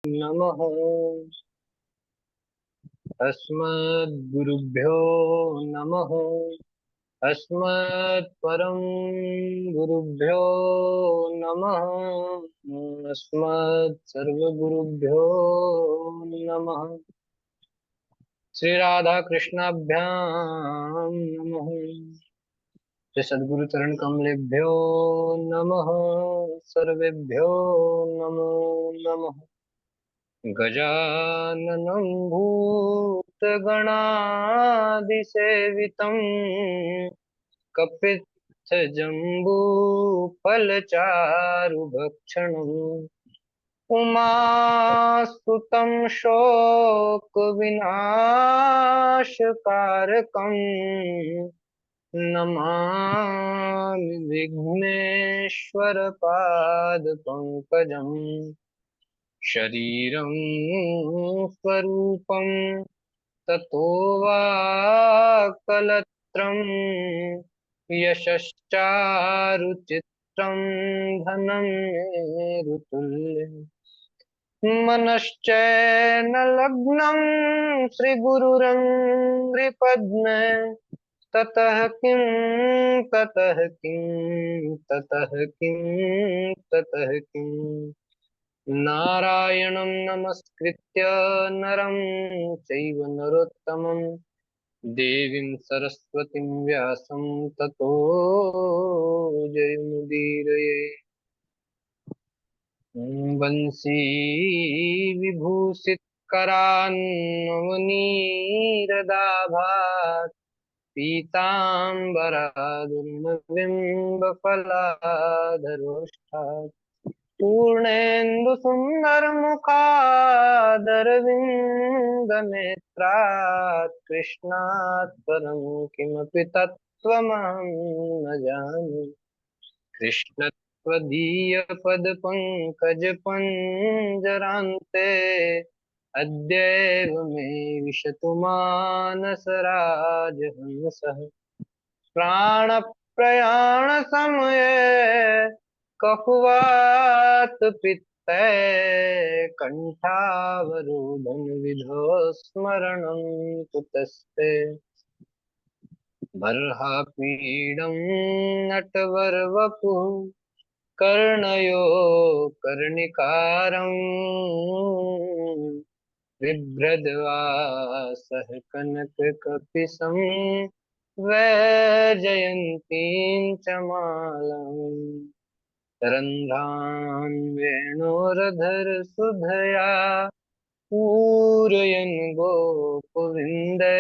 नमः। अस्मद्गुरुभ्यो नमः। अस्मत्परं गुरुभ्यो नमः। अस्मत्सर्वगुरुभ्यो नमः। श्री राधा कृष्णाभ्यां नमः। श्री सद्गुरु चरण कमलेभ्यो नमः। सर्वेभ्यो नमो नमः। गजाननं भूतगणादिसेवितं कपित्थजम्बूफलचारुभक्षणम् उमास्तुतं शोकविनाशकारकं नमामि विघ्नेश्वरपादपङ्कजम्। शरीरं स्वरूपं ततो वाक्कलत्रं यशश्चारुचित्रं धनं मेरुतुल्यं मनश्चैनलग्नं श्रीगुरुरङ्घ्रिपद्मे ततः किं ततः किं ततः किं ततः किम् नारायणं नमस्कृत्य नरं चैव नरोत्तमं देवीं सरस्वतीं व्यासं ततो जयमुदीरये। वंशी विभूषितकरान्नवनीरदाभात् पीताम्बरादुर्नबिम्बफलाधरोष्ठात् पूर्णेन्दुसुन्दरमुखादरविन्दनेत्रात् कृष्णात् परं किमपि तत्त्वमहं न जाने। कृष्णत्वदीयपदपङ्कजपञ्जरान्ते अद्यैव मे विशतु मानसराजहंसः। प्राणप्रयाणसमये कफवात पित्तै कण्ठावरोधं विधौ स्मरणं कुतस्ते। बर्हापीडं नटवरवपुः कर्णयो कर्णिकारम् बिभ्रद्वासः कनककपिशं वैजयन्तीं च मालाम्। रन्ध्रान् वेणोरधरसुधया पूरयन् गोपविन्दे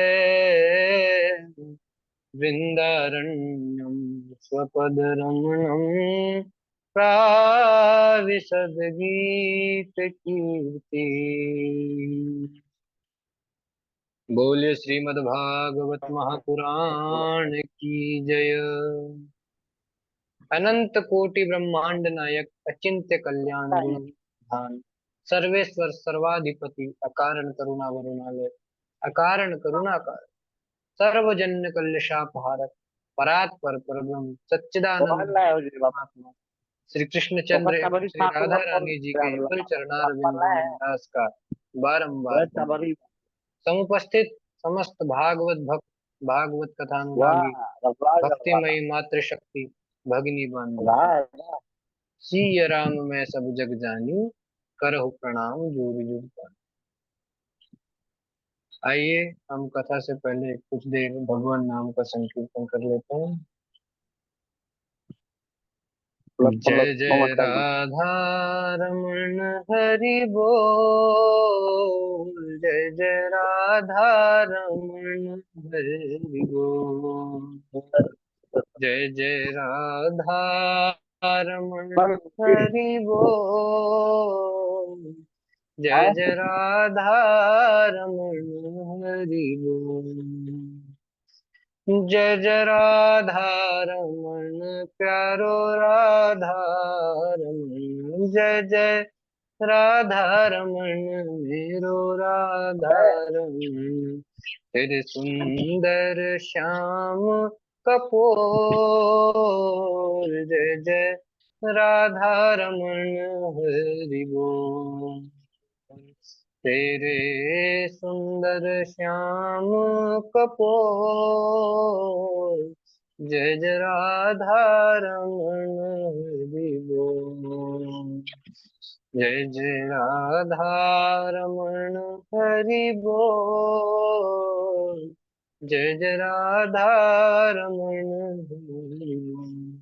वृन्दारण्यं स्वपदरमणं प्राविशद्गीतकीर्ति। बोलिए श्रीमद्भागवत महापुराण की जय। अनंत कोटि ब्रह्मांड नायक अचिंत्य कल्याण गुण सर्वेश्वर सर्वाधिपति अकारण करुणा वरुणालय अकारण करुणाकार सर्वजन्य कल्यशापहारक परात्पर परब्रह्म सच्चिदानंद परमात्मा श्री कृष्णचंद्र एवं श्री राधा रानी जी के युगल चरणारविंदों में नमस्कार। बारंबार समुपस्थित समस्त भागवत कथानुरागी भक्तिमयी मातृशक्ति भगिनी बांधव सिय राम मैं सब जग जानी करहु प्रणाम जोर जोर पानी। आइए हम कथा से पहले कुछ देर भगवान नाम का संकीर्तन कर लेते हैं। जय जय राधा रमण हरि बोल। जय जय राधा रमण हरि बोल। जय जय राधा रमण हरि बोल। जय जय राधा रमण हरि बोल। जय जय राधा रमण प्यारो राधा रमण। जय जय राधा रमण मेरो राधा रमण। तेरे सुंदर श्याम कपोल। जय जय राधा रमण हरि बोल। तेरे सुंदर श्याम कपोल, जय जय राधा रमण हरि बोल, जय जय राधा रमण हरि बोल, जय जय राधा रमण हरि बोल।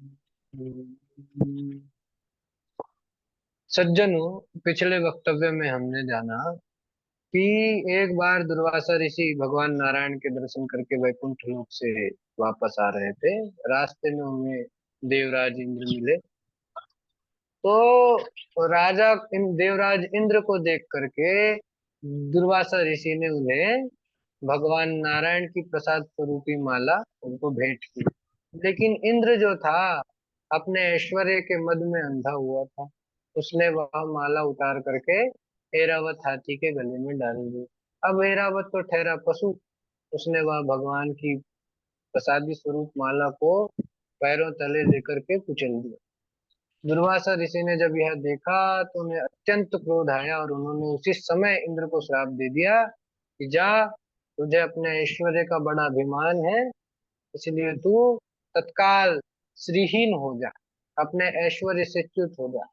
सज्जनों, पिछले वक्तव्य में हमने जाना कि एक बार दुर्वासा ऋषि भगवान नारायण के दर्शन करके वैकुंठ लोक से वापस आ रहे थे। रास्ते में उन्हें देवराज इंद्र मिले। तो देवराज इंद्र को देख करके दुर्वासा ऋषि ने उन्हें भगवान नारायण की प्रसाद स्वरूपी माला उनको भेंट की। लेकिन इंद्र जो था, अपने ऐश्वर्य के मद में अंधा हुआ था। उसने वह माला उतार करके ऐरावत हाथी के गले में डाल दी। अब ऐरावत तो ठहरा पशु, उसने वह भगवान की प्रसादी स्वरूप माला को पैरों तले लेकर के कुचल दिया। दुर्वासा ऋषि ने जब यह देखा तो उन्हें अत्यंत क्रोध आया और उन्होंने उसी समय इंद्र को श्राप दे दिया कि जा, तुझे अपने ऐश्वर्य का बड़ा अभिमान है, इसलिए तू तत्काल श्रीहीन हो जा, अपने ऐश्वर्य से च्युत हो जा।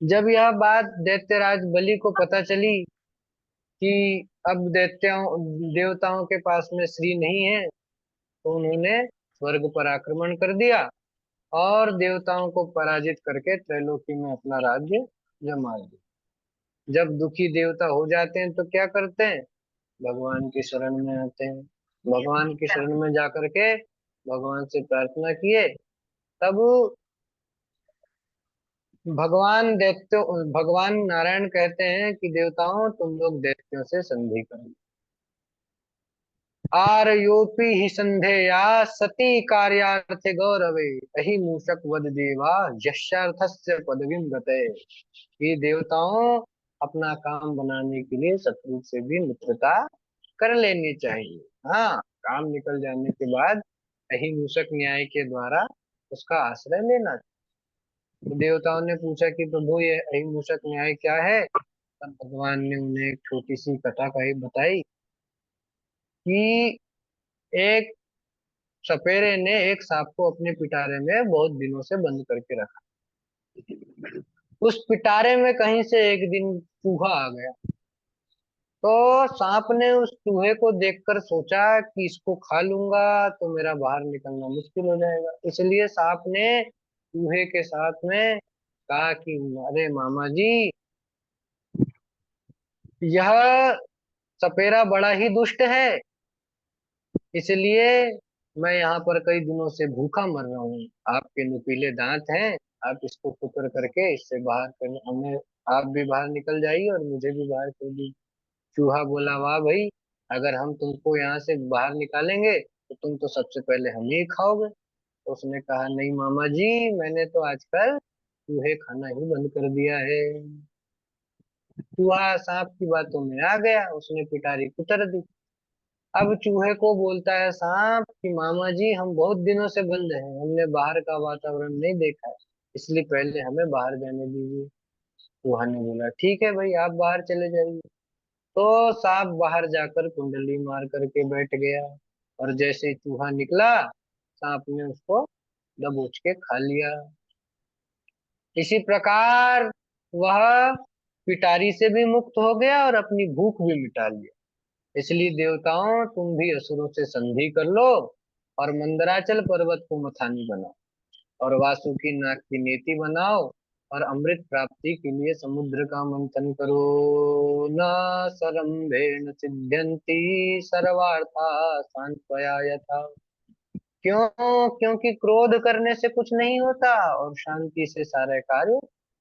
जब यह बात दैत्यराज बलि को पता चली कि अब देवताओं के पास में श्री नहीं है, तो उन्होंने स्वर्ग पर आक्रमण कर दिया और देवताओं को पराजित करके त्रैलोकी में अपना राज्य जमा दिया। जब दुखी देवता हो जाते हैं तो क्या करते हैं? भगवान की शरण में आते हैं। भगवान की शरण में जाकर के भगवान से प्रार्थना किए, तब भगवान नारायण कहते हैं कि देवताओं, तुम लोग दैत्यों से संधि करो। आरयोपि हि संधेया सती कार्यार्थे गौरवे, अहि मूषक वद देवा यस्यार्थस्य पदवीं गते। ये देवताओं, अपना काम बनाने के लिए शत्रु से भी मित्रता कर लेनी चाहिए। हाँ, काम निकल जाने के बाद अहिंसक न्याय के द्वारा उसका आश्रय लेना चाहिए। तो देवताओं ने पूछा कि प्रभु, ये अहिंसक न्याय क्या है? तब भगवान ने उन्हें एक छोटी सी कथा कही बताई कि एक सपेरे ने एक सांप को अपने पिटारे में बहुत दिनों से बंद करके रखा। उस पिटारे में कहीं से एक दिन चूहा आ गया। तो सांप ने उस चूहे को देखकर सोचा कि इसको खा लूंगा तो मेरा बाहर निकलना मुश्किल हो जाएगा। इसलिए सांप ने चूहे के साथ में कहा कि अरे मामा जी, यह सपेरा बड़ा ही दुष्ट है, इसलिए मैं यहाँ पर कई दिनों से भूखा मर रहा हूँ। आपके नुकीले दांत हैं, आप इसको कुतर करके इससे बाहर कर हमें, आप भी बाहर निकल जाइए और मुझे भी बाहर कर दीजिए। चूहा बोला, वाह भाई, अगर हम तुमको यहाँ से बाहर निकालेंगे तो तुम तो सबसे पहले हमें ही खाओगे। तो उसने कहा, नहीं मामा जी, मैंने तो आजकल चूहे खाना ही बंद कर दिया है। चूहा सांप की बातों में आ गया, उसने पिटारी कुतर दी। अब चूहे को बोलता है सांप कि मामा जी, हम बहुत दिनों से बंद हैं, हमने बाहर का वातावरण नहीं देखा है, इसलिए पहले हमें बाहर जाने दीजिए। चूहा ने बोला, ठीक है भाई, आप बाहर चले जाइए। तो सांप बाहर जाकर कुंडली मार करके बैठ गया, और जैसे ही चूहा निकला, सांप ने उसको दबोच के खा लिया। इसी प्रकार वह पिटारी से भी मुक्त हो गया और अपनी भूख भी मिटा लिया। इसलिए देवताओं, तुम भी असुरों से संधि कर लो और मंदराचल पर्वत को मथानी बनाओ और वासुकी नाग की नेति बनाओ और अमृत प्राप्ति के लिए समुद्र का मंथन करो। न सरम्भेन सिद्ध्यन्ति सर्वार्था सांत्वया यथा। क्यों? क्योंकि क्रोध करने से कुछ नहीं होता और शांति से सारे कार्य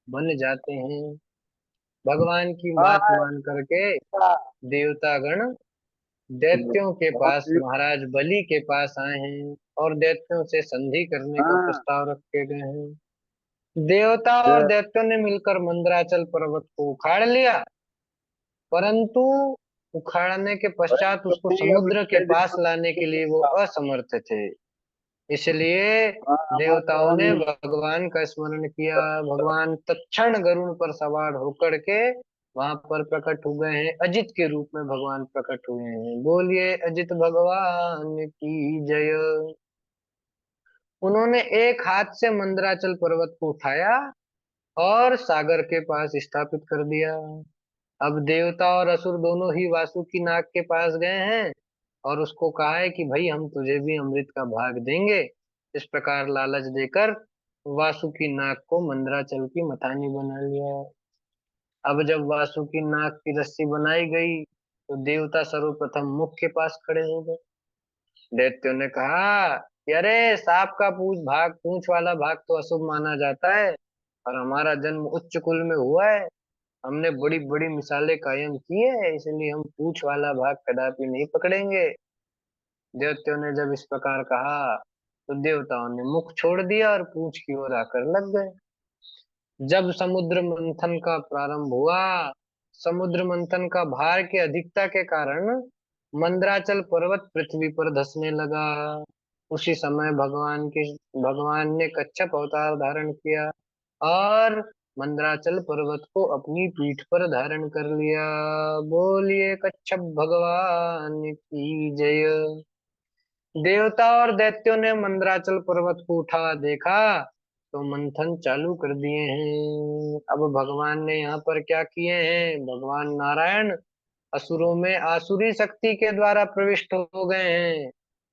बन जाते हैं। भगवान की बात हाँ। मान करके हाँ। देवतागण दैत्यों के बहुत पास, ही। महाराज बलि के पास आए हैं और दैत्यों से संधि करने का हाँ। प्रस्ताव रखे गए हैं। देवता और ये- दैत्यों ने मिलकर मंदराचल पर्वत को उखाड़ लिया, परंतु उखाड़ने के अरे पश्चात तो उसको ठीक है, अभी समुद्र के तेज पास लाने के लिए वो असमर्थ थे। इसलिए हाँ देवताओं ने रामायण। भगवान का स्मरण किया। भगवान तत्क्षण गरुड़ पर सवार होकर के वहां पर प्रकट हो गए हैं, अजित के रूप में भगवान प्रकट हुए हैं। बोलिए अजित भगवान की जय। उन्होंने एक हाथ से मंदराचल पर्वत को उठाया और सागर के पास स्थापित कर दिया। अब देवता और असुर दोनों ही वासुकी नाग के पास गए हैं और उसको कहा है कि भाई हम तुझे भी अमृत का भाग देंगे। इस प्रकार लालच देकर वासुकी नाग को मंदराचल की मथानी बना लिया। अब जब वासुकी नाग की रस्सी बनाई गई तो देवता सर्वप्रथम मुख के पास खड़े हो गए। दैत्यों ने कहा कि अरे सांप का पूंछ वाला भाग तो अशुभ माना जाता है, और हमारा जन्म उच्च कुल में हुआ है। हमने बड़ी बड़ी मिसालें कायम की है, इसलिए हम पूंछ वाला भाग कदापि नहीं पकड़ेंगे। दैत्यों ने जब इस प्रकार कहा तो देवताओं ने मुख छोड़ दिया और पूंछ की ओर आकर लग गए। जब समुद्र मंथन का प्रारंभ हुआ, समुद्र मंथन का भार के अधिकता के कारण मंदराचल पर्वत पृथ्वी पर धंसने लगा। उसी समय भगवान ने कच्छप अवतार धारण किया और मंदराचल पर्वत को अपनी पीठ पर धारण कर लिया। बोलिए कच्छप भगवान की जय। देवता और दैत्यों ने मंदराचल पर्वत को उठा देखा तो मंथन चालू कर दिए हैं। अब भगवान ने यहाँ पर क्या किए हैं, भगवान नारायण असुरों में आसुरी शक्ति के द्वारा प्रविष्ट हो गए हैं,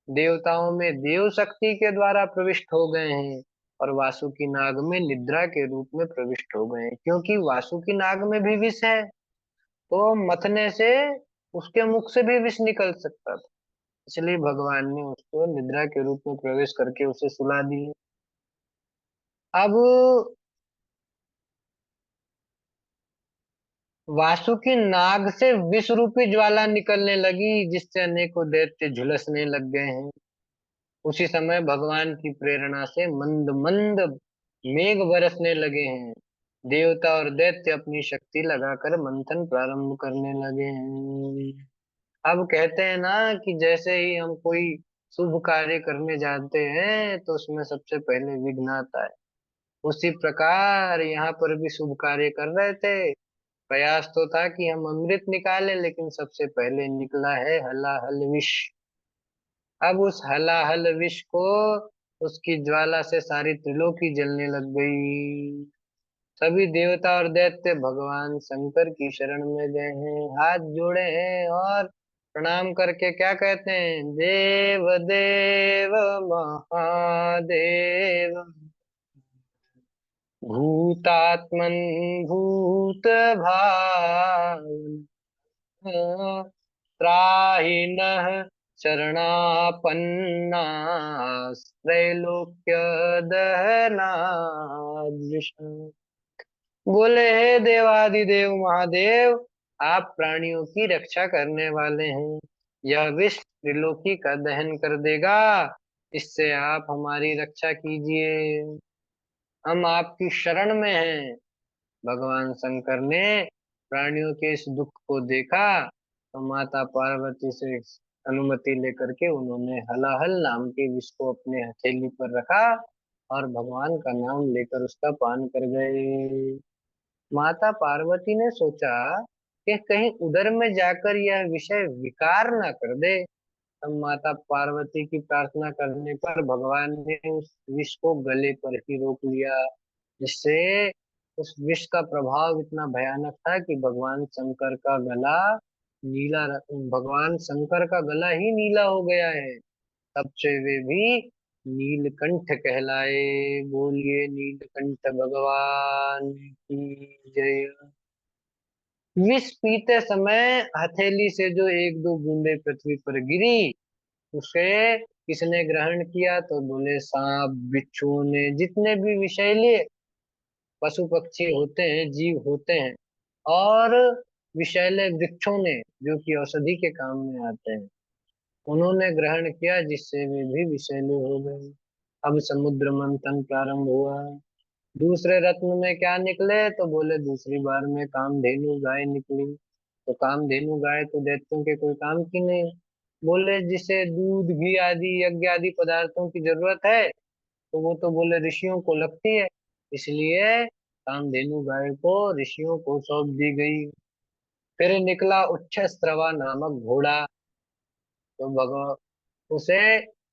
देवताओं में देव शक्ति के द्वारा प्रविष्ट हो गए हैं, और वासुकी नाग में निद्रा के रूप में प्रविष्ट हो गए हैं। क्योंकि वासुकी नाग में भी विष है, तो मथने से उसके मुख से भी विष निकल सकता था। इसलिए भगवान ने उसको निद्रा के रूप में प्रवेश करके उसे सुला दिए। अब वासुकी नाग से विष रूपी ज्वाला निकलने लगी, जिससे अनेकों दैत्य झुलसने लग गए हैं। उसी समय भगवान की प्रेरणा से मंद मंद मेघ बरसने लगे हैं। देवता और दैत्य अपनी शक्ति लगाकर मंथन प्रारंभ करने लगे हैं। अब कहते हैं ना कि जैसे ही हम कोई शुभ कार्य करने जाते हैं तो उसमें सबसे पहले विघ्न आता है। उसी प्रकार यहाँ पर भी शुभ कार्य कर रहे थे। प्रयास तो था कि हम अमृत निकालें, लेकिन सबसे पहले निकला है हलाहल विष। अब उस हलाहल विष को, उसकी ज्वाला से सारी त्रिलोकी जलने लग गई। सभी देवता और दैत्य भगवान शंकर की शरण में गए हैं, हाथ जोड़े हैं और प्रणाम करके क्या कहते हैं, देव देव महादेव भूतात्मन भूत भावन त्राहि नः शरणापन्नास्त्रैलोक्य दहनादृश। बोले हे देवादिदेव महादेव, आप प्राणियों की रक्षा करने वाले हैं। यह विष त्रिलोकी का दहन कर देगा, इससे आप हमारी रक्षा कीजिए। हम आपकी शरण में हैं। भगवान शंकर ने प्राणियों के इस दुख को देखा तो माता पार्वती से अनुमति लेकर के उन्होंने हलाहल नाम के विष को अपने हथेली पर रखा और भगवान का नाम लेकर उसका पान कर गए। माता पार्वती ने सोचा कि कहीं उधर में जाकर यह विषय विकार ना कर दे। तब माता पार्वती की प्रार्थना करने पर भगवान ने उस विष को गले पर ही रोक लिया, जिससे उस विष का प्रभाव इतना भयानक था कि भगवान शंकर का गला ही नीला हो गया है। तब से वे भी नीलकंठ कहलाए। बोलिए नीलकंठ भगवान की जय। विष पीते समय हथेली से जो एक दो बूंदे पृथ्वी पर गिरी, उसे किसने ग्रहण किया, तो बोले सांप बिच्छू ने, जितने भी विषैले पशु पक्षी होते हैं, जीव होते हैं, और विषैले वृक्षों ने, जो कि औषधि के काम में आते हैं, उन्होंने ग्रहण किया, जिससे वे भी विषैले हो गए। अब समुद्र मंथन प्रारंभ हुआ। दूसरे रत्न में क्या निकले, तो बोले दूसरी बार में कामधेनु गाय निकली। तो कामधेनु गाय तो दैत्यों के कोई काम की नहीं, बोले जिसे दूध घी आदि यज्ञ आदि पदार्थों की जरूरत है, तो वो तो बोले ऋषियों को लगती है, इसलिए कामधेनु गाय को ऋषियों को सौंप दी गई। फिर निकला उच्छस्रवा नामक घोड़ा। तो भगवान उसे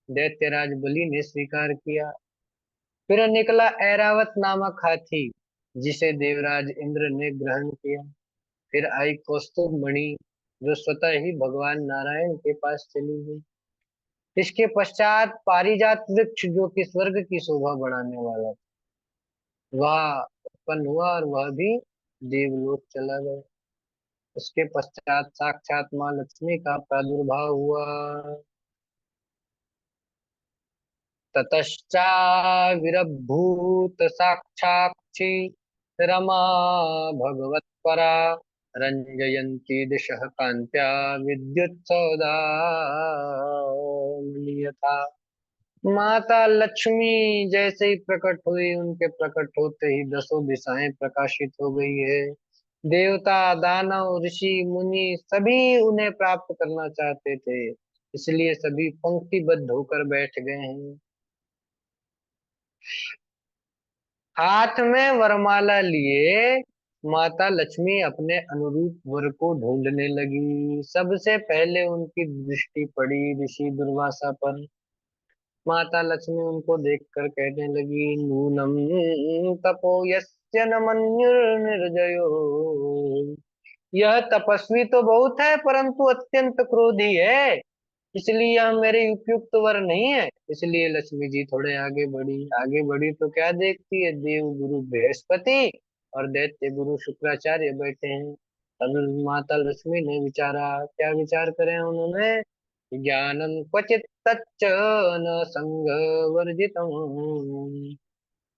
दैत्यराज बलि ने स्वीकार किया। फिर निकला ऐरावत नामक हाथी, जिसे देवराज इंद्र ने ग्रहण किया। फिर आई कौस्तुभ मणि, जो स्वतः ही भगवान नारायण के पास चली गई। इसके पश्चात पारिजात वृक्ष, जो कि स्वर्ग की शोभा बढ़ाने वाला था, वह उत्पन्न हुआ और वह भी देवलोक चला गया। उसके पश्चात साक्षात माँ लक्ष्मी का प्रादुर्भाव हुआ। ततश्चाविरभूत साक्षाक्षी रमा भगवत्परा, रंजयन्ती दिशः कान्त्या विद्युत्सौदामिनीयथा। माता लक्ष्मी जैसे ही प्रकट हुई, उनके प्रकट होते ही दसों दिशाएं प्रकाशित हो गई है। देवता दानव ऋषि मुनि सभी उन्हें प्राप्त करना चाहते थे, इसलिए सभी पंक्तिबद्ध होकर बैठ गए हैं। हाथ में वरमाला लिए माता लक्ष्मी अपने अनुरूप वर को ढूंढने लगी। सबसे पहले उनकी दृष्टि पड़ी ऋषि दुर्वासा पर। माता लक्ष्मी उनको देखकर कहने लगी, नूनम तपो यस्य न मन्युर्निर्जयो। यह तपस्वी तो बहुत है, परंतु अत्यंत क्रोधी है, इसलिए यह मेरे उपयुक्त वर नहीं है। इसलिए लक्ष्मी जी थोड़े आगे बढ़ी। आगे बढ़ी तो क्या देखती है, देव गुरु बृहस्पति और दैत्य गुरु शुक्राचार्य बैठे हैं। तब माता लक्ष्मी ने विचारा, क्या विचार करे उन्होंने, ज्ञानम क्वचित तच्च न संग वर्जितम।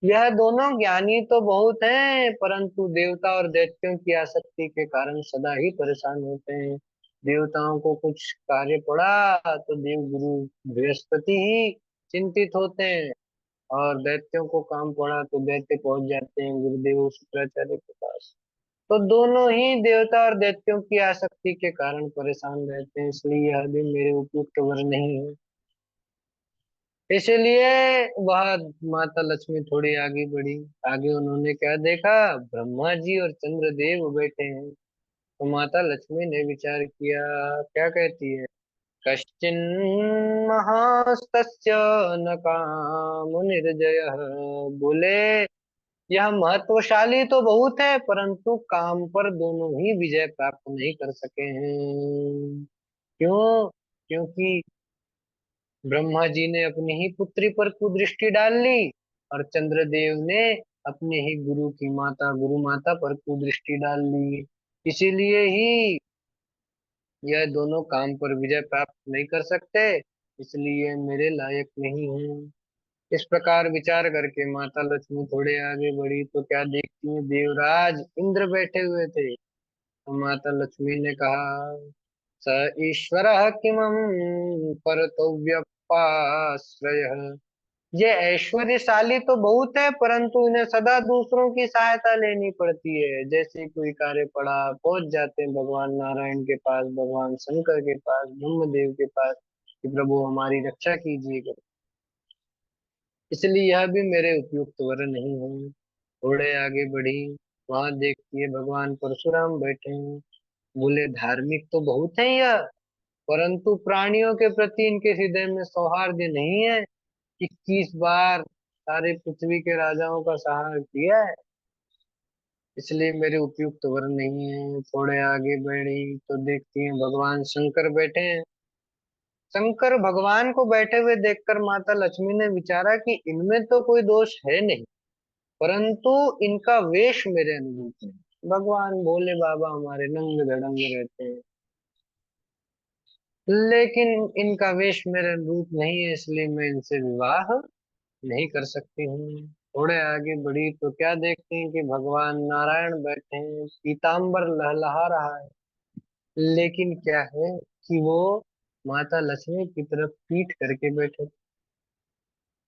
यह दोनों ज्ञानी तो बहुत हैं, परंतु देवता और दैत्यों की आसक्ति के कारण सदा ही परेशान होते हैं। देवताओं को कुछ कार्य पड़ा तो देव गुरु बृहस्पति ही चिंतित होते हैं, और दैत्यों को काम पड़ा तो दैत्य पहुंच जाते हैं गुरुदेव शुक्राचार्य के पास। तो दोनों ही देवता और दैत्यों की आसक्ति के कारण परेशान रहते हैं, इसलिए यह भी मेरे उपयुक्त वर नहीं है। इसलिए वह माता लक्ष्मी थोड़ी आगे बढ़ी। आगे उन्होंने क्या देखा, ब्रह्मा जी और चंद्रदेव बैठे हैं। तो माता लक्ष्मी ने विचार किया, क्या कहती है, कश्चिन महास्तस्य न काम निर्जयः। बोले यह महत्वशाली तो बहुत है, परंतु काम पर दोनों ही विजय प्राप्त नहीं कर सके हैं। क्यों? क्योंकि ब्रह्मा जी ने अपनी ही पुत्री पर कुदृष्टि डाल ली, और चंद्रदेव ने अपने ही गुरु की माता गुरु माता पर कुदृष्टि डाल ली। इसीलिए ही यह दोनों काम पर विजय प्राप्त नहीं कर सकते, इसलिए मेरे लायक नहीं है। इस प्रकार विचार करके माता लक्ष्मी थोड़े आगे बढ़ी तो क्या देखती है, देवराज इंद्र बैठे हुए थे। तो माता लक्ष्मी ने कहा, स ईश्वरः किमं परतो व्यपाश्रयः। ये ऐश्वर्यशाली तो बहुत है, परंतु इन्हें सदा दूसरों की सहायता लेनी पड़ती है। जैसे कोई कार्य पड़ा पहुंच जाते हैं भगवान नारायण के पास, भगवान शंकर के पास, ब्रह्मदेव के पास, कि प्रभु हमारी रक्षा कीजिएगा। इसलिए यह भी मेरे उपयुक्त वर नहीं है। थोड़े आगे बढ़ी, वहां देखती है भगवान परशुराम बैठे हैं। बोले धार्मिक तो बहुत है यह, परंतु प्राणियों के प्रति इनके हृदय में सौहार्द नहीं है। 21 बार सारे पृथ्वी के राजाओं का संहार किया है, इसलिए मेरे उपयुक्त वर नहीं है। थोड़े आगे बढ़ी तो देखती हैं भगवान शंकर बैठे हैं। शंकर भगवान को बैठे हुए देखकर माता लक्ष्मी ने विचारा कि इनमें तो कोई दोष है नहीं, परंतु इनका वेश मेरे अनुरूप नहीं। भगवान भोले बाबा हमारे नंग धड़ंग रहते हैं, लेकिन इनका वेश मेरे अनुरूप नहीं है, इसलिए मैं इनसे विवाह नहीं कर सकती हूँ। थोड़े आगे बढ़ी तो क्या देखते हैं कि भगवान नारायण बैठे हैं, पीताम्बर लहलहा रहा है। लेकिन क्या है कि वो माता लक्ष्मी की तरफ पीठ करके बैठे थे।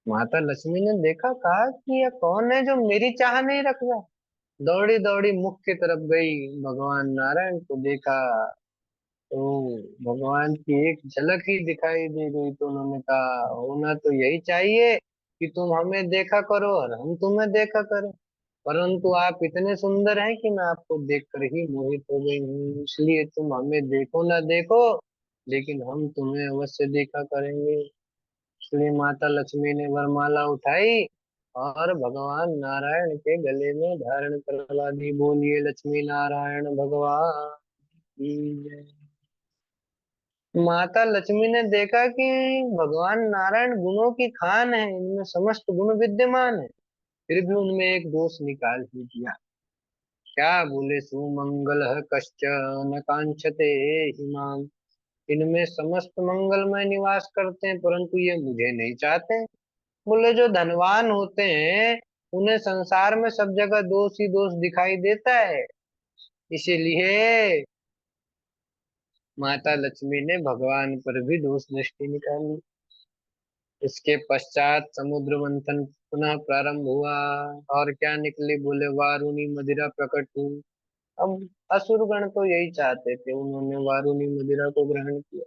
माता लक्ष्मी ने देखा, कहा कि यह कौन है जो मेरी चाह नहीं रख रहा। दौड़ी दौड़ी मुख की तरफ गई, भगवान नारायण को देखा। तो भगवान की एक झलक ही दिखाई दे गई, तो उन्होंने कहा होना तो यही चाहिए कि तुम हमें देखा करो और हम तुम्हें देखा करें, परंतु आप इतने सुंदर हैं कि मैं आपको देखकर ही मोहित हो गई हूँ, इसलिए तुम हमें देखो ना देखो, लेकिन हम तुम्हें अवश्य देखा करेंगे। इसलिए माता लक्ष्मी ने वरमाला उठाई और भगवान नारायण के गले में धारण करवा दी। बोलिए लक्ष्मी नारायण भगवान की जय। माता लक्ष्मी ने देखा कि भगवान नारायण गुणों की खान है, इनमें समस्त गुण विद्यमान है, फिर भी उनमें एक दोष निकाल ही दिया। क्या बोले? सुमंगल कश्च न कांक्षते हिमाम, इनमें समस्त मंगलमय निवास करते हैं परंतु ये मुझे नहीं चाहते। बोले जो धनवान होते हैं उन्हें संसार में सब जगह दोष ही दोष दिखाई देता है, इसीलिए माता लक्ष्मी ने भगवान पर भी दोष दृष्टि निकाली। इसके पश्चात समुद्र मंथन पुनः प्रारंभ हुआ, और क्या निकली? बोले वारुणी मदिरा प्रकट हुई। अब असुरगण तो यही चाहते थे, उन्होंने वारुणी मदिरा को ग्रहण किया।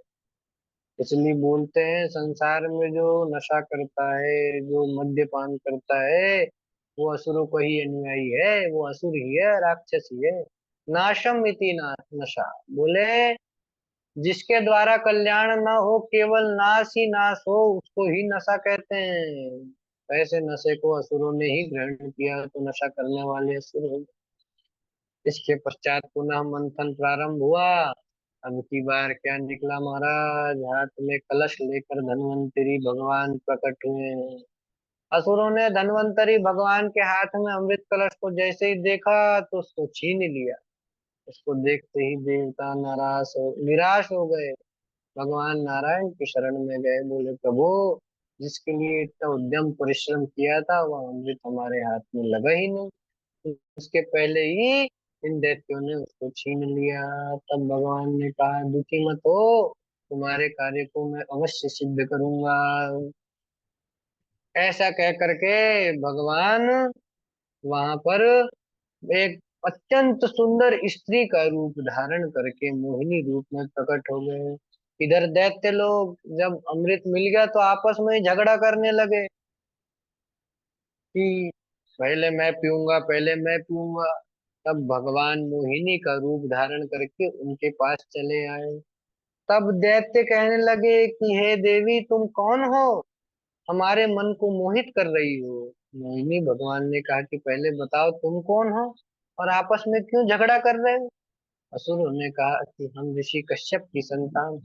इसलिए बोलते हैं संसार में जो नशा करता है, जो मद्यपान करता है, वो असुरों को ही अनुयायी है, वो असुर ही है, राक्षस ही है। नाशम इति ना नशा, बोले जिसके द्वारा कल्याण न हो, केवल नाश ही नाश हो, उसको ही नशा कहते हैं। ऐसे नशे को असुरों ने ही ग्रहण किया, तो नशा करने वाले असुर हो। इसके पश्चात पुनः मंथन प्रारंभ हुआ। अब की बार क्या निकला महाराज? हाथ में कलश लेकर धन्वंतरी भगवान प्रकट हुए। असुरों ने धन्वंतरी भगवान के हाथ में अमृत कलश को जैसे ही देखा तो उसको छीन लिया। उसको देखते ही देवता निराश हो गए, भगवान नारायण की शरण में गए। बोले प्रभु, जिसके लिए इतना उद्यम परिश्रम किया था वह अमृत हमारे हाथ में लगा ही नहीं, उसके पहले ही इन दैत्यों ने उसको छीन लिया। तब भगवान ने कहा दुखी मत हो, तुम्हारे कार्य को मैं अवश्य सिद्ध करूंगा। ऐसा कह करके भगवान वहां पर एक अत्यंत सुंदर स्त्री का रूप धारण करके मोहिनी रूप में प्रकट हो गए। इधर दैत्य लोग जब अमृत मिल गया तो आपस में ही झगड़ा करने लगे कि पहले मैं पीऊंगा, पहले मैं पीऊंगा। तब भगवान मोहिनी का रूप धारण करके उनके पास चले आए। तब दैत्य कहने लगे कि हे देवी, तुम कौन हो, हमारे मन को मोहित कर रही हो। मोहिनी भगवान ने कहा कि पहले बताओ तुम कौन हो और आपस में क्यों झगड़ा कर रहे हो। असुरों ने कहा कि हम ऋषि कश्यप की संतान,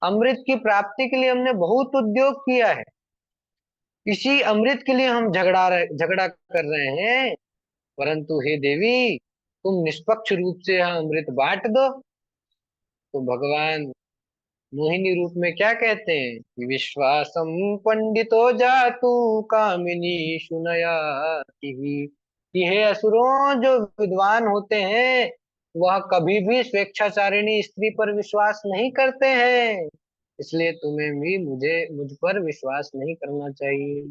अमृत की प्राप्ति के लिए हमने बहुत उद्योग किया है, इसी अमृत के लिए हम झगड़ा कर रहे हैं, परंतु हे देवी, तुम निष्पक्ष रूप से यह अमृत बांट दो। तो भगवान मोहिनी रूप में क्या कहते हैं कि विश्वासम पंडितो जातु कामिनी सुनया, कि हे असुरों, जो विद्वान होते हैं वह कभी भी स्वेच्छाचारिणी स्त्री पर विश्वास नहीं करते हैं, इसलिए तुम्हें भी मुझ पर विश्वास नहीं करना चाहिए।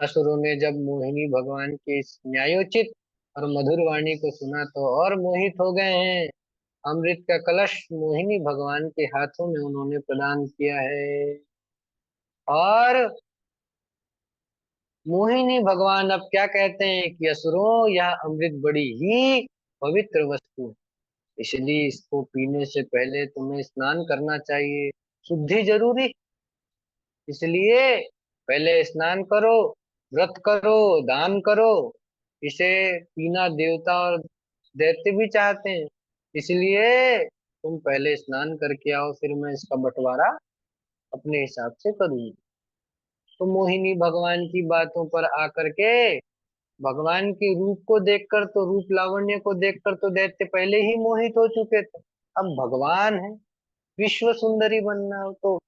असुरों ने जब मोहिनी भगवान की इस न्यायोचित और मधुर वाणी को सुना तो और मोहित हो गए हैं। अमृत का कलश मोहिनी भगवान के हाथों में उन्होंने प्रदान किया है, और मोहिनी भगवान अब क्या कहते हैं कि असुरों, यह अमृत बड़ी ही पवित्र वस्तु है, इसलिए इसको पीने से पहले तुम्हें स्नान करना चाहिए, शुद्धि जरूरी, इसलिए पहले स्नान करो, व्रत करो, दान करो। इसे पीना देवता और दैत्य भी चाहते हैं, इसलिए तुम पहले स्नान करके आओ, फिर मैं इसका बंटवारा अपने हिसाब से करूंगी। तो मोहिनी भगवान की बातों पर आकर के भगवान के रूप को देखकर, तो रूप लावण्य को देखकर तो दैत्य पहले ही मोहित हो चुके थे। अब भगवान है, विश्व सुंदरी बनना हो तो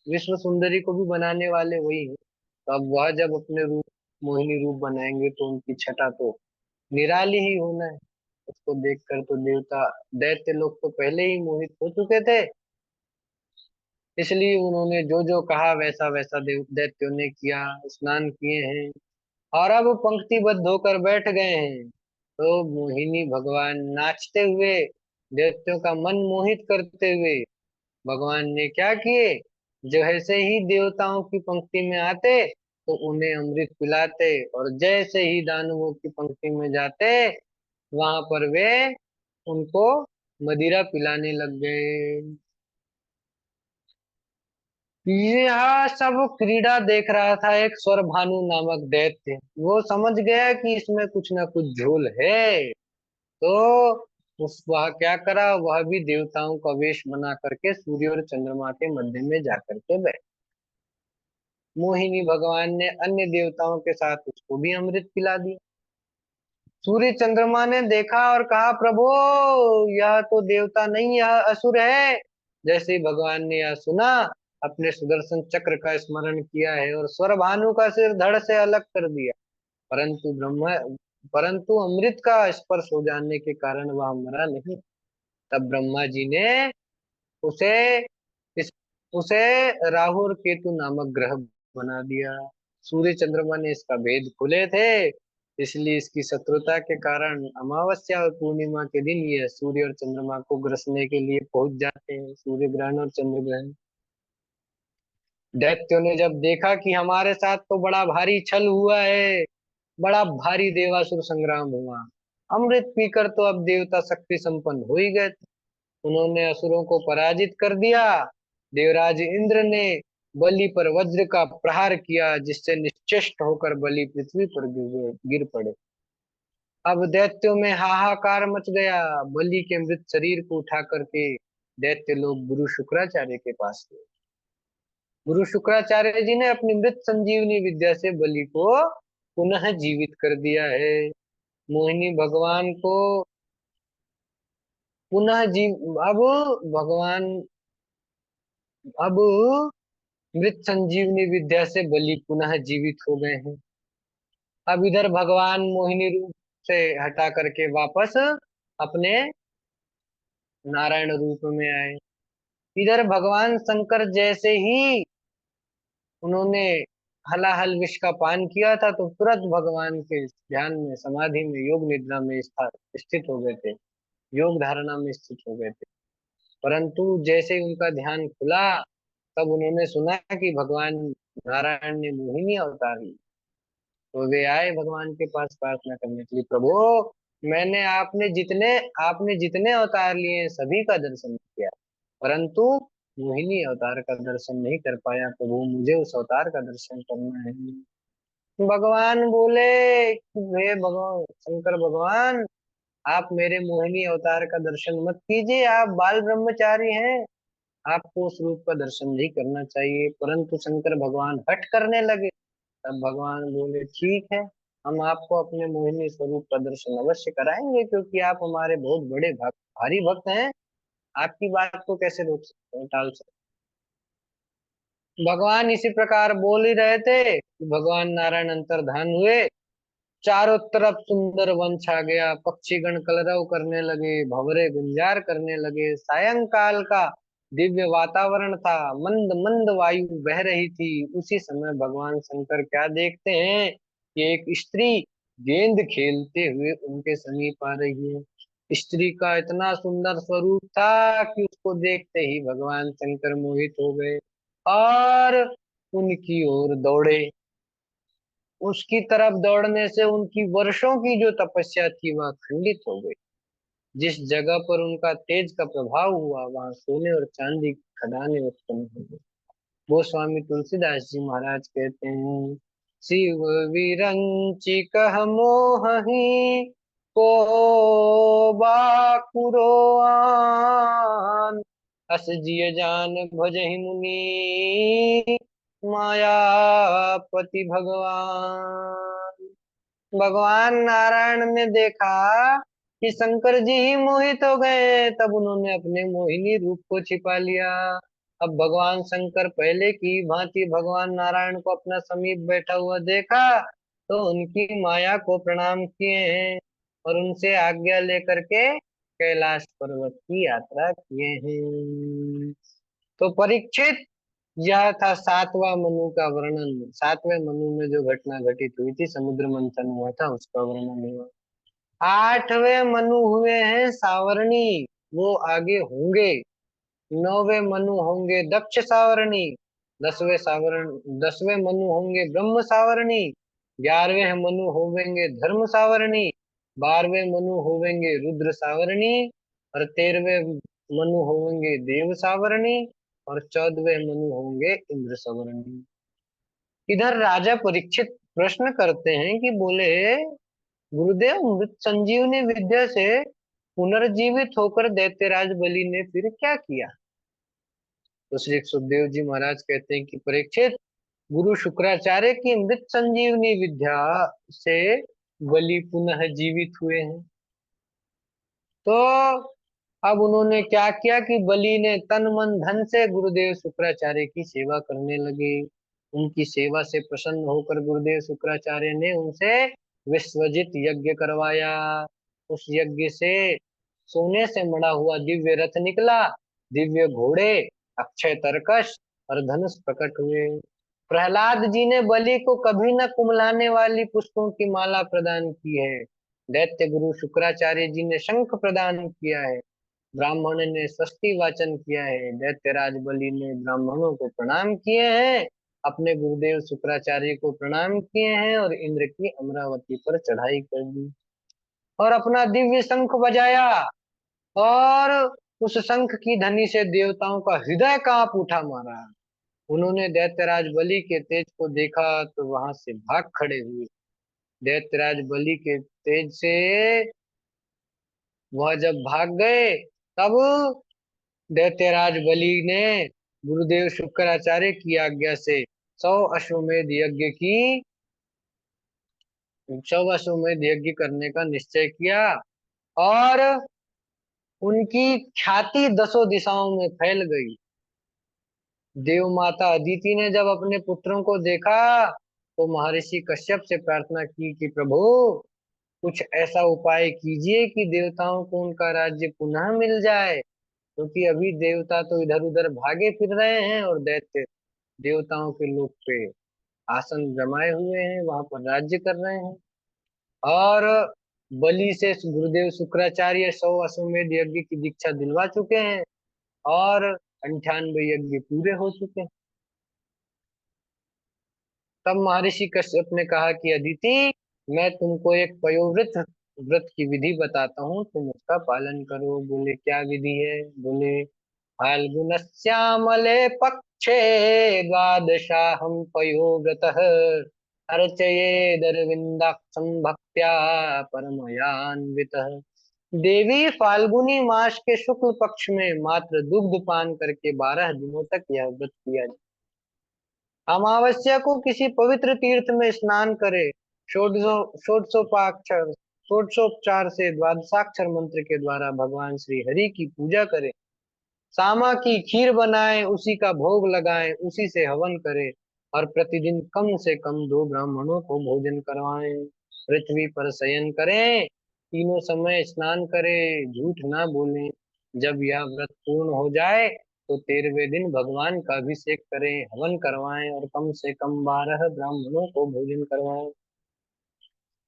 विश्व सुंदरी को भी बनाने वाले वही है, तो अब वह जब अपने रूप मोहिनी रूप बनाएंगे तो उनकी छटा तो निराली ही होना है। उसको देखकर तो देवता दैत्य लोग तो पहले ही मोहित हो चुके थे, इसलिए उन्होंने जो जो कहा वैसा वैसा देव दैत्यों ने किया, स्नान किए हैं और अब पंक्तिबद्ध होकर बैठ गए हैं। तो मोहिनी भगवान नाचते हुए दैत्यों का मन मोहित करते हुए भगवान ने क्या किए, जैसे ही देवताओं की पंक्ति में आते तो उन्हें अमृत पिलाते, और जैसे ही दानवों की पंक्ति में जाते वहां पर वे उनको मदिरा पिलाने लग गए। यह सब क्रीड़ा देख रहा था एक स्वरभानु नामक दैत्य। वो समझ गया कि इसमें कुछ ना कुछ झोल है, तो उस वह क्या करा, वह भी देवताओं का वेश बना करके सूर्य और चंद्रमा के मध्य में जाकर के बैठ। मोहिनी भगवान ने अन्य देवताओं के साथ उसको भी अमृत पिला दिया। सूर्य चंद्रमा ने देखा और कहा, प्रभु यह तो देवता नहीं, यह असुर है। जैसे ही भगवान ने यह सुना, अपने सुदर्शन चक्र का स्मरण किया है और स्वर भानु का सिर धड़ से अलग कर दिया। परंतु परंतु अमृत का स्पर्श हो जाने के कारण वह मरा नहीं। तब ब्रह्मा जी ने उसे इस उसे राहु और केतु नामक ग्रह बना दिया। सूर्य चंद्रमा ने इसका भेद खुले थे, इसलिए इसकी शत्रुता के कारण अमावस्या और पूर्णिमा के दिन ये सूर्य और चंद्रमा को ग्रसने के लिए पहुंच जाते हैं, सूर्य ग्रहण और चंद्र ग्रहण। दैत्यों ने जब देखा कि हमारे साथ तो बड़ा भारी छल हुआ है, बड़ा भारी देवासुर संग्राम हुआ, अमृत पीकर तो अब देवता शक्ति संपन्न हो ही गए थे। उन्होंने असुरों को पराजित कर दिया। देवराज इंद्र ने बलि पर वज्र का प्रहार किया, जिससे निश्चेष्ट होकर बलि पृथ्वी पर गिर पड़े। अब दैत्यों में हाहाकार मच गया। बलि के मृत शरीर को उठा करके दैत्य लोग गुरु शुक्राचार्य के पास गए। गुरु शुक्राचार्य जी ने अपनी मृत संजीवनी विद्या से बलि को पुनः जीवित कर दिया है। मोहिनी भगवान को पुनः जीव अब भगवान अब मृत संजीवनी विद्या से बलि पुनः जीवित हो गए हैं। अब इधर भगवान मोहिनी रूप से हटा करके वापस अपने नारायण रूप में आए। इधर भगवान शंकर जैसे ही उन्होंने हलाहल विष का पान किया था तो तुरंत भगवान के ध्यान में, समाधि में, योग निद्रा में स्थित हो गए थे, योग धारणा में स्थित हो गए थे। परंतु जैसे ही उनका ध्यान खुला, तब उन्होंने सुना कि भगवान नारायण ने मोहिनी अवतार लिया। तो वे आए भगवान के पास प्रार्थना करने के लिए, प्रभु आपने जितने अवतार लिए हैं, सभी का दर्शन किया, परंतु मोहिनी अवतार का दर्शन नहीं कर पाया। प्रभु मुझे उस अवतार का दर्शन करना है। भगवान बोले कि हे भगवान शंकर भगवान, आप मेरे मोहिनी अवतार का दर्शन मत कीजिए, आप बाल ब्रह्मचारी हैं, आपको उस रूप का दर्शन नहीं करना चाहिए। परंतु शंकर भगवान हट करने लगे। तब भगवान बोले, ठीक है, हम आपको अपने मोहिनी स्वरूप का दर्शन अवश्य कराएंगे, क्योंकि आप हमारे बहुत बड़े भक्त, भारी भक्त हैं। आपकी बात को कैसे रोक सकते हैं, टाल सकते हैं। भगवान इसी प्रकार बोल ही रहे थे कि भगवान नारायण अंतर्धान हुए। चारों तरफ सुंदर वन छा गया, पक्षीगण कलरव करने लगे, भंवरे गुंजार करने लगे। सायंकाल का दिव्य वातावरण था, मंद मंद वायु बह रही थी। उसी समय भगवान शंकर क्या देखते हैं कि एक स्त्री गेंद खेलते हुए उनके समीप आ रही है। स्त्री का इतना सुंदर स्वरूप था कि उसको देखते ही भगवान शंकर मोहित हो गए और उनकी ओर दौड़े। उसकी तरफ दौड़ने से उनकी वर्षों की जो तपस्या थी वह खंडित हो गई। जिस जगह पर उनका तेज का प्रभाव हुआ, वहां सोने और चांदी की खदानें उत्पन्न हो गई। वो स्वामी तुलसीदास जी महाराज कहते हैं, शिव विरंचि कह मोहि को बाकुरो आन, अस जिय जान भजहि मुनि मायापति भगवान। भगवान नारायण ने देखा कि शंकर जी ही मोहित हो गए, तब उन्होंने अपने मोहिनी रूप को छिपा लिया। अब भगवान शंकर पहले की भांति भगवान नारायण को अपना समीप बैठा हुआ देखा तो उनकी माया को प्रणाम किए हैं और उनसे आज्ञा लेकर के कैलाश पर्वत की यात्रा किए हैं। तो परीक्षित, यह था सातवां मनु का वर्णन। सातवें मनु में जो घटना घटित हुई थी, समुद्र मंथन हुआ था, उसका वर्णन हुआ। आठवें मनु हुए हैं सावर्णी। वो आगे होंगे। 9वें मनु होंगे दक्ष सावरणी, 10वें मनु होंगे ब्रह्म सावरणी, 11वें मनु होवेंगे धर्म सावरणी, 12वें मनु होवेंगे रुद्र सावरणी, और 13वें मनु होंगे देव सावरणी, और 14वें मनु होंगे इंद्र सावरणी। इधर राजा परीक्षित प्रश्न करते हैं कि बोले, गुरुदेव मृत संजीवनी विद्या से पुनर्जीवित होकर दैत्यराज बलि ने फिर क्या किया? तो श्री सुखदेव जी महाराज कहते हैं कि परीक्षित, गुरु शुक्राचार्य की मृत संजीवनी विद्या से बलि पुनः जीवित हुए हैं। तो अब उन्होंने क्या किया कि बलि ने तन मन धन से गुरुदेव शुक्राचार्य की सेवा करने लगे। उनकी सेवा से प्रसन्न होकर गुरुदेव शुक्राचार्य ने उनसे विश्वजित यज्ञ करवाया। उस यज्ञ से सोने से मढ़ा हुआ दिव्य रथ निकला, दिव्य घोड़े, अक्षय तरकश और धनुष प्रकट हुए। प्रहलाद जी ने बलि को कभी न कुम्हलाने वाली पुष्पों की माला प्रदान की है। दैत्य गुरु शुक्राचार्य जी ने शंख प्रदान किया है। ब्राह्मण ने स्वस्ति वाचन किया है। दैत्यराज बलि ने ब्राह्मणों को प्रणाम किए हैं, अपने गुरुदेव शुक्राचार्य को प्रणाम किए हैं, और इंद्र की अमरावती पर चढ़ाई कर दी और अपना दिव्य शंख बजाया। और उस शंख की ध्वनि से देवताओं का हृदय कांप उठा महाराज। उन्होंने दैत्यराज बलि के तेज को देखा तो वहां से भाग खड़े हुए। दैत्यराज बलि के तेज से वह जब भाग गए, तब दैत्यराज बलि ने गुरुदेव शुक्राचार्य की आज्ञा से 100 अश्वमेध यज्ञ करने का निश्चय किया। और उनकी ख्याति 10 दिशाओं में फैल गई। देव माता अदिति ने जब अपने पुत्रों को देखा तो महर्षि कश्यप से प्रार्थना की कि प्रभु, कुछ ऐसा उपाय कीजिए कि देवताओं को उनका राज्य पुनः मिल जाए, क्योंकि अभी देवता तो इधर उधर भागे फिर रहे हैं और दैत्य देवताओं के लोक पे आसन जमाए हुए हैं, वहां पर राज्य कर रहे हैं। और बलि से गुरुदेव शुक्राचार्य 100 अश्वमेध यज्ञ की दीक्षा दिलवा चुके हैं, और 98 यज्ञ पूरे हो चुके हैं। तब महर्षि कश्यप ने कहा कि अदिति, मैं तुमको एक पयोव्रत व्रत की विधि बताता हूँ, तुम उसका पालन करो। बोले क्या विधि है? बोले, फाल्गुनस्यामले पक्षे द्वादशाहं पयोव्रतः अर्चयेदरविन्दाक्षं भक्त्या परमयान्वितः। देवी, फाल्गुनी मास के शुक्ल पक्ष में मात्र दुग्ध पान करके 12 दिनों तक यह व्रत किया जाए। अमावस्या को किसी पवित्र तीर्थ में स्नान करे, षोडशोपाक्षर षोडशोपचार से द्वादशाक्षर मंत्र के द्वारा भगवान श्री हरि की पूजा करे, सामा की खीर बनाए, उसी का भोग लगाए, उसी से हवन करे, और प्रतिदिन कम से कम 2 ब्राह्मणों को भोजन करवाएं। पृथ्वी पर शयन करें, तीनों समय स्नान करें, झूठ ना बोलें। जब यह व्रत पूर्ण हो जाए तो 13वें दिन भगवान का अभिषेक करें, हवन करवाएं, और कम से कम 12 ब्राह्मणों को भोजन करवाएं।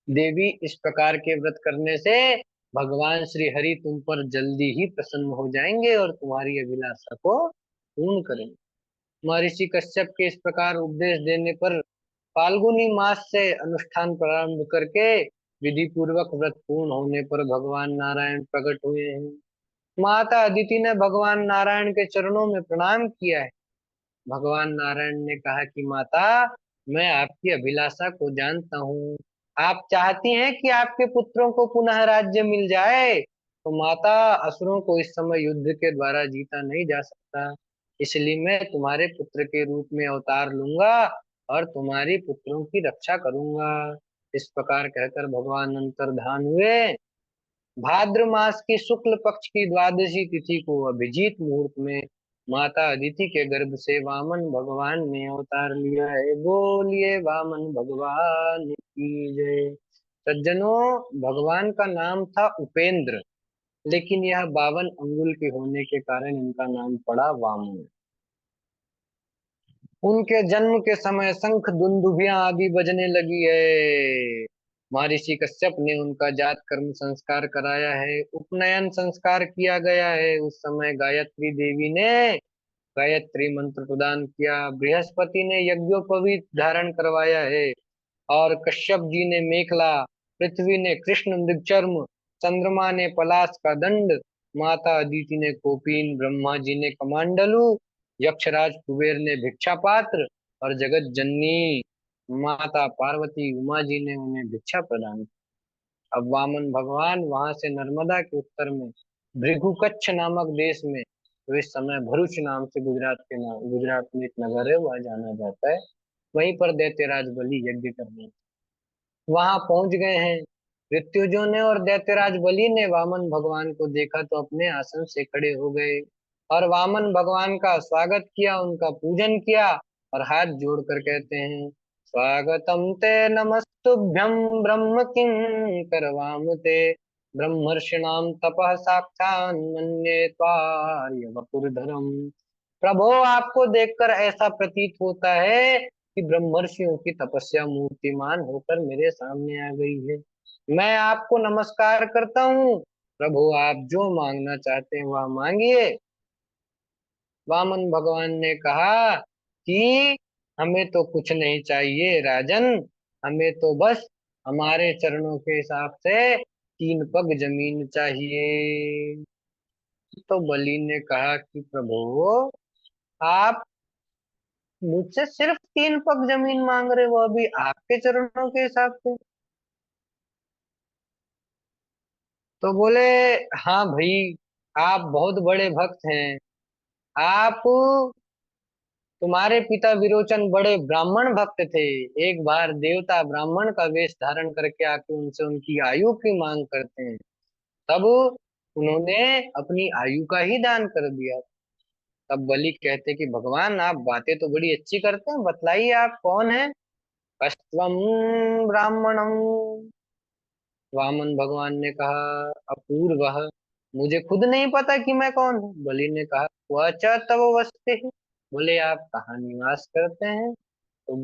देवी, इस प्रकार के व्रत करने से भगवान श्री हरि तुम पर जल्दी ही प्रसन्न हो जाएंगे और तुम्हारी अभिलाषा को पूर्ण करेंगे। महर्षि कश्यप के इस प्रकार उपदेश देने पर फाल्गुनी मास से अनुष्ठान प्रारंभ करके विधि पूर्वक व्रत पूर्ण होने पर भगवान नारायण प्रकट हुए हैं। माता अदिति ने भगवान नारायण के चरणों में प्रणाम किया है। भगवान नारायण ने कहा कि माता, मैं आपकी अभिलाषा को जानता हूँ। आप चाहती हैं कि आपके पुत्रों को पुनः राज्य मिल जाए। तो माता, असुरों को इस समय युद्ध के द्वारा जीता नहीं जा सकता, इसलिए मैं तुम्हारे पुत्र के रूप में अवतार लूंगा और तुम्हारी पुत्रों की रक्षा करूंगा। इस प्रकार कहकर भगवान अंतर्धान हुए। भाद्र मास की शुक्ल पक्ष की द्वादशी तिथि को अभिजीत मुहूर्त में माता अदिति के गर्भ से वामन भगवान ने अवतार लिया है। बोलिए वामन भगवान की जय। सज्जनों, भगवान का नाम था उपेंद्र, लेकिन यह 52 अंगुल के होने के कारण इनका नाम पड़ा वामन। उनके जन्म के समय शंख दुंदुभियां आदि बजने लगी है। महर्षि कश्यप ने उनका जात कर्म संस्कार कराया है, उपनयन संस्कार किया गया है। उस समय गायत्री देवी ने गायत्री मंत्र प्रदान किया, बृहस्पति ने यज्ञोपवीत धारण करवाया है, और कश्यप जी ने मेखला, पृथ्वी ने कृष्ण मृगचर्म, चंद्रमा ने पलाश का दंड, माता अदिति ने कोपीन, ब्रह्मा जी ने कमांडलू, यक्षराज कुबेर ने भिक्षा पात्र, और जगत जननी माता पार्वती उमा जी ने उन्हें भिक्षा प्रदान की। अब वामन भगवान वहां से नर्मदा के उत्तर में भृगु कच्छ नामक देश में, तो इस समय भरूच नाम से गुजरात में एक नगर है, वह जाना जाता है, वहीं पर दैत्यराज बलि यज्ञ करने वहां पहुंच गए हैं। मृत्युंजय ने और दैत्यराज बलि ने वामन भगवान को देखा तो अपने आसन से खड़े हो गए और वामन भगवान का स्वागत किया, उनका पूजन किया, और हाथ जोड़कर कहते हैं, स्वागतम ते नमस्तुभ्यं ब्रह्म किं करवाम ते, ब्रह्मर्षिणाम तपः साक्षान् मन्ये त्वार्य वपुर्धरम। प्रभो, आपको देखकर ऐसा प्रतीत होता है कि ब्रह्मर्षियों की तपस्या मूर्तिमान होकर मेरे सामने आ गई है। मैं आपको नमस्कार करता हूँ। प्रभु, आप जो मांगना चाहते हैं वह मांगिए। वामन भगवान ने कहा कि हमें तो कुछ नहीं चाहिए राजन, हमें तो बस हमारे चरणों के हिसाब से 3 पग जमीन चाहिए। तो बलि ने कहा कि प्रभु, आप मुझसे सिर्फ 3 पग जमीन मांग रहे, वो भी आपके चरणों के हिसाब से। तो बोले, हाँ भाई, आप बहुत बड़े भक्त हैं। आप, तुम्हारे पिता विरोचन बड़े ब्राह्मण भक्त थे। एक बार देवता ब्राह्मण का वेश धारण करके आके उनसे उनकी आयु की मांग करते हैं, तब उन्होंने अपनी आयु का ही दान कर दिया। तब बलि कहते कि भगवान, आप बातें तो बड़ी अच्छी करते हैं, बतलाइए आप कौन है। कस्त्वम ब्राह्मणम। वामन भगवान ने कहा, अपूर्व, मुझे खुद नहीं पता कि मैं कौन हूँ। बलि ने कहा, वह तब वस्ते, बोले आप कहाँ निवास करते हैं। तो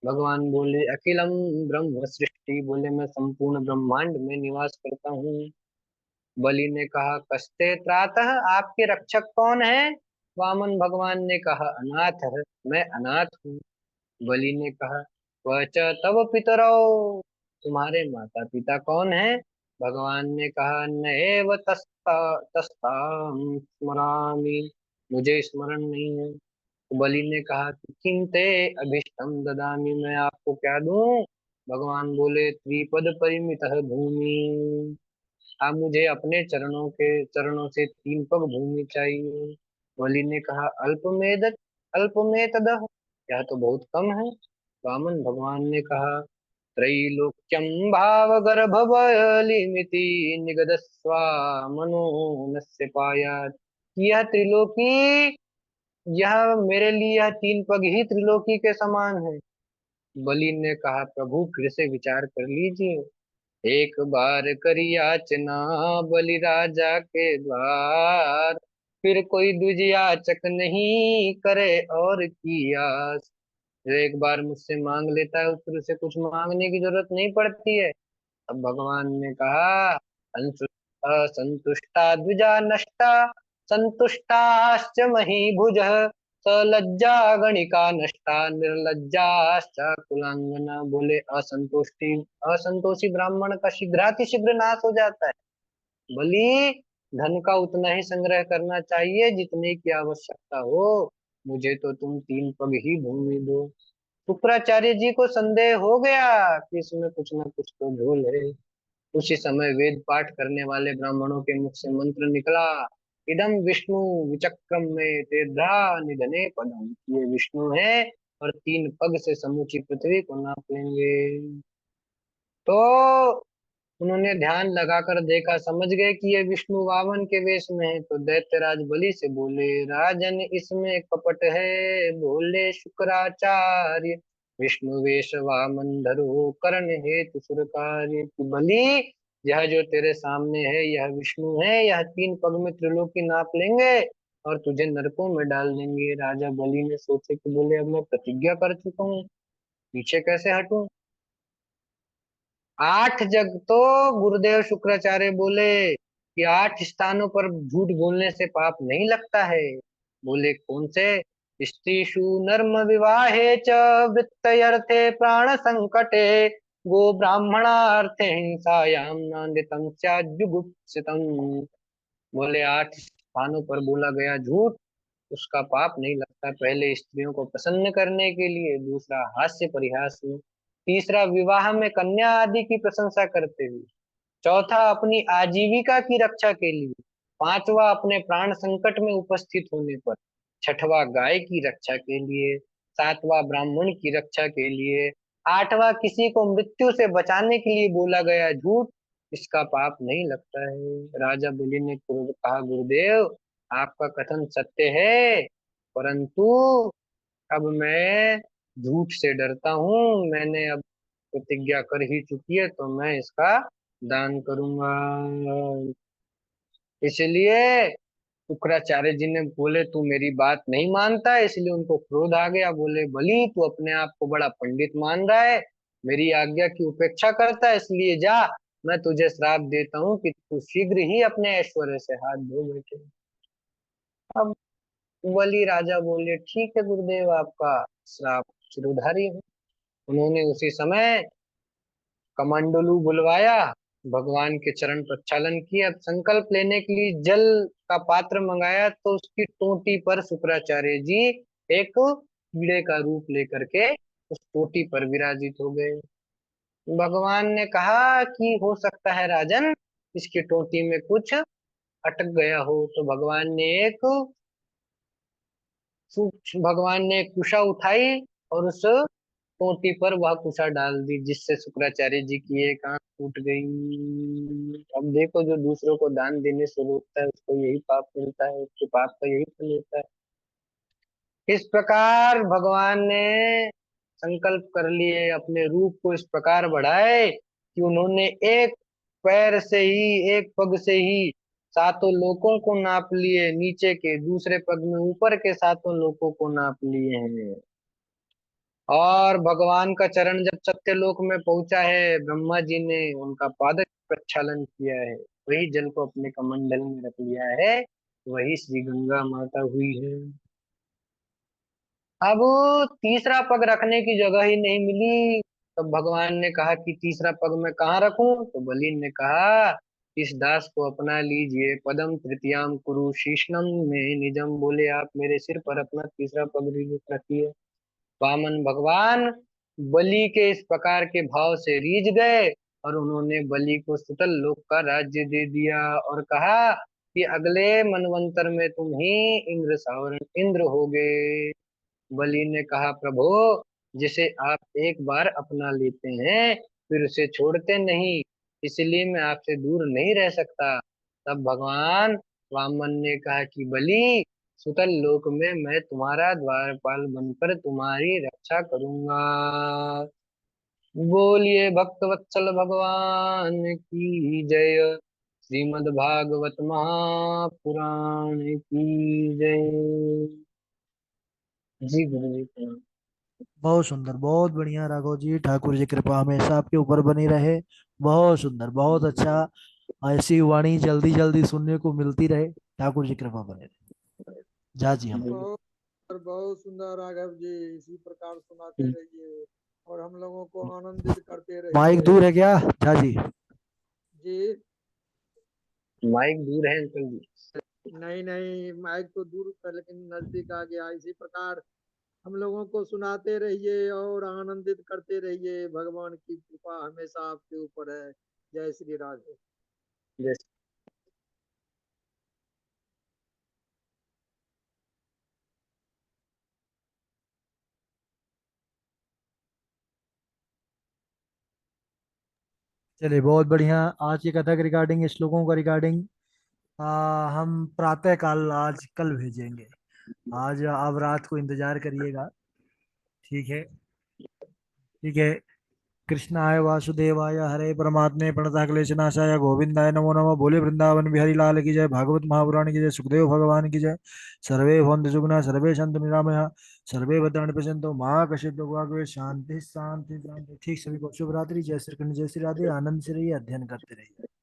भगवान बोले, अखिलम ब्रह्म सृष्टि, बोले मैं संपूर्ण ब्रह्मांड में निवास करता हूँ। बलि ने कहा, कस्ते त्रातः, आपके रक्षक कौन है। वामन भगवान ने कहा, अनाथ है, मैं अनाथ हूँ। बलि ने कहा, वह तब पितरौ, तुम्हारे माता पिता कौन है। भगवान ने कहा, नैव तस्ताम स्मरामि, मुझे स्मरण नहीं है। तो बलि ने कहा कि किंते अभिष्टम ददामि, मैं आपको क्या दूं। भगवान बोले, त्रिपद परिमित भूमि, आप मुझे अपने चरणों से 3 पग भूमि चाहिए। बलि ने कहा, अल्पमेतद, यह तो बहुत कम है। वामन भगवान ने कहा, त्रैलोक्यं भावगर्भ बलिमिति निगदस्वा मनो नस्य पायात्, यह त्रिलोकी, यह मेरे लिए यह 3 पग ही त्रिलोकी के समान है। बलि ने कहा, प्रभु फिर से विचार कर लीजिए। एक बार करी याचना बलि राजा के द्वार, फिर कोई दूजी याचक नहीं करे और की आस। जो एक बार मुझसे मांग लेता है फिर उसे कुछ मांगने की जरूरत नहीं पड़ती है। अब भगवान ने कहा, संतुष्टा द्विजा नष्टा, संतुष्टाश्च महीभुज, सलज्जा गणिका नष्टा, निर्लज्जाश्च कुलांगना, बोले असंतोषी ब्राह्मण का शीघ्रातिशीघ्र नाश हो जाता है। बलि, धन का उतना ही संग्रह करना चाहिए जितने की आवश्यकता हो, मुझे तो तुम 3 पग ही भूमि दो। शुक्राचार्य जी को संदेह हो गया कि इसमें कुछ ना कुछ तो झोल है। उसी समय वेद पाठ करने वाले ब्राह्मणों के मुख से मंत्र निकला, इदम विष्णु विचक्रम में तेधा निधने पदम, ये विष्णु है और 3 पग से समूची पृथ्वी को नाप लेंगे। तो उन्होंने ध्यान लगाकर देखा, समझ गए कि ये विष्णु वामन के वेश में है। तो दैत्यराज बलि से बोले, राजन इसमें कपट है, बोले शुक्राचार्य, विष्णु वेश वामन धरो करण हेतु सुर कार्य। कि बलि, यह जो तेरे सामने है यह विष्णु है, यह 3 पग में त्रिलोकी नाप लेंगे और तुझे नरकों में डाल देंगे। राजा बलि ने सोचे कि बोले, अब मैं प्रतिज्ञा कर चुका हूँ, पीछे कैसे हटूं। 8 जग तो गुरुदेव शुक्राचार्य बोले कि 8 स्थानों पर झूठ बोलने से पाप नहीं लगता है। बोले कौन से? स्त्रीषु नर्म विवाहे च, वित्तयर्थे प्राण संकटे, गो ब्राह्मणार्थे हिंसायाम नान्यतम स्याज्जुगुप्सितम। बोले 8 स्थानों पर बोला गया झूठ, उसका पाप नहीं लगता। पहले स्त्रियों को प्रसन्न करने के लिए, दूसरा हास्य परिहास में, तीसरा विवाह में कन्या आदि की प्रशंसा करते हुए, चौथा अपनी आजीविका की रक्षा के लिए, पांचवा अपने प्राण संकट में उपस्थित होने पर, छठवा गाय की रक्षा के लिए, सातवां ब्राह्मण की रक्षा के लिए, आठवां किसी को मृत्यु से बचाने के लिए बोला गया झूठ, इसका पाप नहीं लगता है। राजा बलि ने कहा गुरुदेव, आपका कथन सत्य है, परंतु अब मैं झूठ से डरता हूँ। मैंने अब प्रतिज्ञा कर ही चुकी है, तो मैं इसका दान करूंगा। इसलिए शुक्राचार्य जी ने बोले तू मेरी बात नहीं मानता है, इसलिए उनको क्रोध आ गया। बोले बलि, तू अपने आप को बड़ा पंडित मान रहा है, मेरी आज्ञा की उपेक्षा करता है, इसलिए जा, मैं तुझे श्राप देता हूँ कि तू शीघ्र ही अपने ऐश्वर्य से हाथ धो बैठे। अब बलि राजा बोले ठीक है गुरुदेव, आपका श्राप सिरोधारी है। उन्होंने उसी समय कमंडलू बुलवाया, भगवान के चरण प्रक्षालन किया, संकल्प लेने के लिए जल का पात्र मंगाया, तो उसकी टोटी पर शुक्राचार्य जी एक कीड़े का रूप लेकर के उस टोटी पर विराजित हो गए। भगवान ने कहा कि हो सकता है राजन, इसकी टोटी में कुछ अटक गया हो। तो भगवान ने एक कुशा उठाई और उस टोटी पर वह कुशा डाल दी, जिससे शुक्राचार्य जी की एक आंख टूट गई। अब देखो, जो दूसरों को दान देने से रोकता है उसको यही पाप मिलता है, उसके पाप का यही फल होता है। इस प्रकार भगवान ने संकल्प कर लिए, अपने रूप को इस प्रकार बढ़ाए कि उन्होंने एक पैर से ही, एक पग से ही सातों लोकों को नाप लिए, नीचे के दूसरे पग में ऊपर के सातों लोकों को नाप लिए हैं। और भगवान का चरण जब सत्यलोक में पहुंचा है, ब्रह्मा जी ने उनका पाद प्रक्षालन किया है, वही जल को अपने कमंडल में रख लिया है, वही श्री गंगा माता हुई है। अब तीसरा पग रखने की जगह ही नहीं मिली, तब भगवान ने कहा कि तीसरा पग मैं कहाँ रखूं? तो बलि ने कहा, इस दास को अपना लीजिए, पदम तृतीयाम कुरु शीर्षम में निजम। बोले आप मेरे सिर पर अपना तीसरा पग रखिए। वामन भगवान बलि के इस प्रकार के भाव से रीझ गए, और उन्होंने बलि को सुतल लोक का राज्य दे दिया और कहा कि अगले मनवंतर में तुम ही इंद्र होगे। बलि ने कहा प्रभु, जिसे आप एक बार अपना लेते हैं फिर उसे छोड़ते नहीं, इसलिए मैं आपसे दूर नहीं रह सकता। तब भगवान वामन ने कहा कि बलि, सुतल लोक में मैं तुम्हारा द्वारपाल बनकर तुम्हारी रक्षा करूंगा। बोलिए भक्त वत्सल भगवान की जय। श्रीमद् भागवत महापुराण की जय। जी गुरु जी प्रणाम। बहुत सुंदर, बहुत बढ़िया राघव जी, ठाकुर जी कृपा हमेशा आपके ऊपर बनी रहे। बहुत सुंदर, बहुत अच्छा। ऐसी वाणी जल्दी जल्दी सुनने को मिलती रहे। ठाकुर जी कृपा बने रहे। जा जी हम। जी। बहुत बहुत सुंदर राघव जी, इसी प्रकार सुनाते रहिए और हम लोगों को आनंदित करते माइक रहिए। दूर है क्या? जा जी। जी। माइक दूर है अंकल जी। नहीं नहीं, माइक तो दूर था लेकिन नजदीक आ गया। इसी प्रकार हम लोगों को सुनाते रहिए और आनंदित करते रहिए। भगवान की कृपा हमेशा आपके ऊपर है। जय श्री राधे। जैसे चलिए, बहुत बढ़िया। आज की कथा के रिगार्डिंग, श्लोकों का रिगार्डिंग हम प्रातः काल आज कल भेजेंगे। आज आप रात को इंतजार करिएगा। ठीक है। ठीक है। कृष्णाय वासुदेवाय हरे परमात्मे प्रणतः क्लेशनाशाय गोविंदाय नमो नमः। बोले वृंदावन बिहारी लाल की जय। भागवत महापुराण की जय। सुखदेव भगवान की जय। सर्वे भवन्तु सुखिनः सर्वे सन्तु निरामयाः सर्वे भद्राणि पश्यन्तु मां कश्चित् दुःखभाग् भवेत्। शांति शांति शांति। ठीक, सभी को शुभ रात्रि। जय श्री कृष्ण, जय श्री राधे। आनंद से रहिए, अध्ययन करते रहिए।